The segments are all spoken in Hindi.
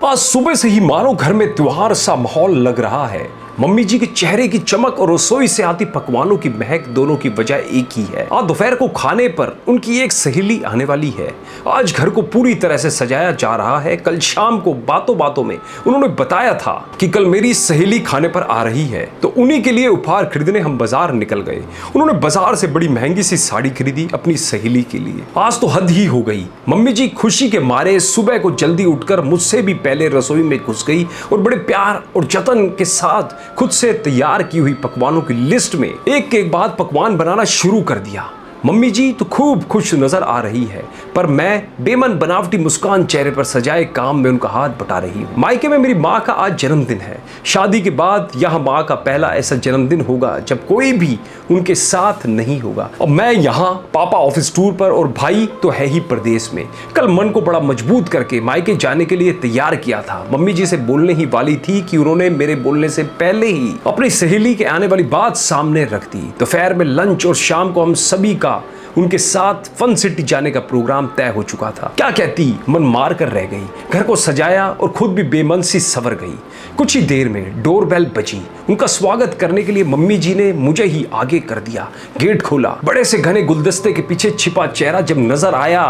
आज सुबह से ही मानो घर में त्योहार सा माहौल लग रहा है। मम्मी जी के चेहरे की चमक और रसोई से आती पकवानों की महक दोनों की वजह एक ही है। आज दोपहर को खाने पर उनकी एक सहेली आने वाली है। आज घर को पूरी तरह से सजाया जा रहा है। कल शाम को बातों बातों में उन्होंने बताया था कि कल मेरी सहेली खाने पर आ रही है, तो उन्हीं के लिए उपहार खरीदने हम बाजार निकल गए। उन्होंने बाजार से बड़ी महंगी सी साड़ी खरीदी अपनी सहेली के लिए। आज तो हद ही हो गई। मम्मी जी खुशी के मारे सुबह को जल्दी उठकर मुझसे भी पहले रसोई में घुस गई और बड़े प्यार और जतन के साथ खुद से तैयार की हुई पकवानों की लिस्ट में एक के एक बाद पकवान बनाना शुरू कर दिया। मम्मी जी तो खूब खुश नजर आ रही है, पर मैं बेमन बनावटी मुस्कान चेहरे पर सजाए काम में उनका हाथ बटा रही हूँ। मायके में मेरी माँ का आज जन्मदिन है। शादी के बाद यहाँ माँ का पहला ऐसा जन्मदिन होगा जब कोई भी उनके साथ नहीं होगा। और मैं यहाँ, पापा ऑफिस टूर पर और भाई तो है ही प्रदेश में। कल मन को बड़ा मजबूत करके मायके जाने के लिए तैयार किया था। मम्मी जी से बोलने ही वाली थी कि उन्होंने मेरे बोलने से पहले ही अपनी सहेली के आने वाली बात सामने रख दी। दोपहर में लंच और शाम को हम सभी का उनके साथ फन सिटी जाने का प्रोग्राम तय हो चुका था। क्या कहती, मन मार कर रह गई। घर को सजाया और खुद भी बेमन सी संवर गई। कुछ ही देर में डोरबेल बजी। उनका स्वागत करने के लिए मम्मी जी ने मुझे ही आगे कर दिया। गेट खोला। बड़े से घने गुलदस्ते के पीछे छिपा चेहरा जब नजर आया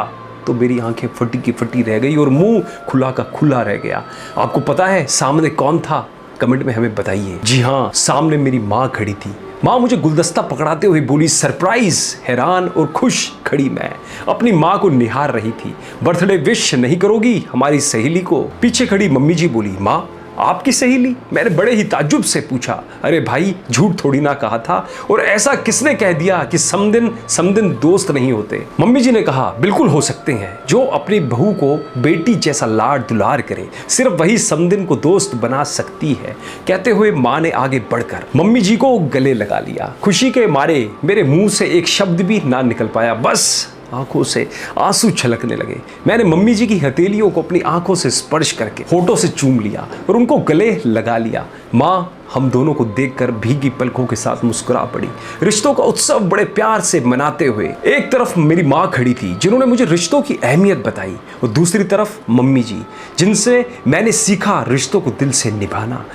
तो मेरी आंखें फटी की फटी रह गई और मुंह खुला का खुला रह गया। आपको पता है सामने कौन था? कमेंट में हमें बताइए। जी हाँ, सामने मेरी माँ खड़ी थी। माँ मुझे गुलदस्ता पकड़ाते हुए बोली, सरप्राइज। हैरान और खुश खड़ी मैं अपनी माँ को निहार रही थी। बर्थडे विश नहीं करोगी हमारी सहेली को? पीछे खड़ी मम्मी जी बोली, माँ आपकी सहेली? मैंने बड़े ही ताज्जुब से पूछा। अरे भाई, झूठ थोड़ी ना कहा था। और ऐसा किसने कह दिया कि समदिन दोस्त नहीं होते? मम्मी जी ने कहा, बिल्कुल हो सकते हैं। जो अपनी बहू को बेटी जैसा लाड दुलार करे, सिर्फ वही समदिन को दोस्त बना सकती है। कहते हुए माँ ने आगे बढ़कर मम्मी जी को गले लगा लिया। खुशी के मारे मेरे मुंह से एक शब्द भी ना निकल पाया। बस आंखों से आंसू छलकने लगे। मैंने मम्मी जी की हथेलियों को अपनी आंखों से स्पर्श करके होठों से चूम लिया और उनको गले लगा लिया। माँ हम दोनों को देखकर भीगी पलकों के साथ मुस्कुरा पड़ी। रिश्तों का उत्सव बड़े प्यार से मनाते हुए एक तरफ मेरी माँ खड़ी थी जिन्होंने मुझे रिश्तों की अहमियत बताई, और दूसरी तरफ मम्मी जी जिनसे मैंने सीखा रिश्तों को दिल से निभाना।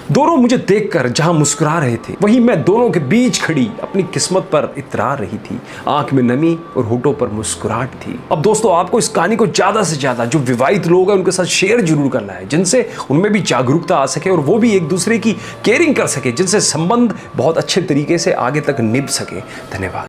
दोनों मुझे देखकर जहां मुस्कुरा रहे थे, वहीं मैं दोनों के बीच खड़ी अपनी किस्मत पर इतरा रही थी। आंख में नमी और होठों पर मुस्कुराहट थी। अब दोस्तों, आपको इस कहानी को ज्यादा से ज्यादा जो विवाहित लोग हैं उनके साथ शेयर जरूर करना है, जिनसे उनमें भी जागरूकता आ सके और वो भी एक दूसरे की केयरिंग कर सके, जिनसे संबंध बहुत अच्छे तरीके से आगे तक निभ सके। धन्यवाद।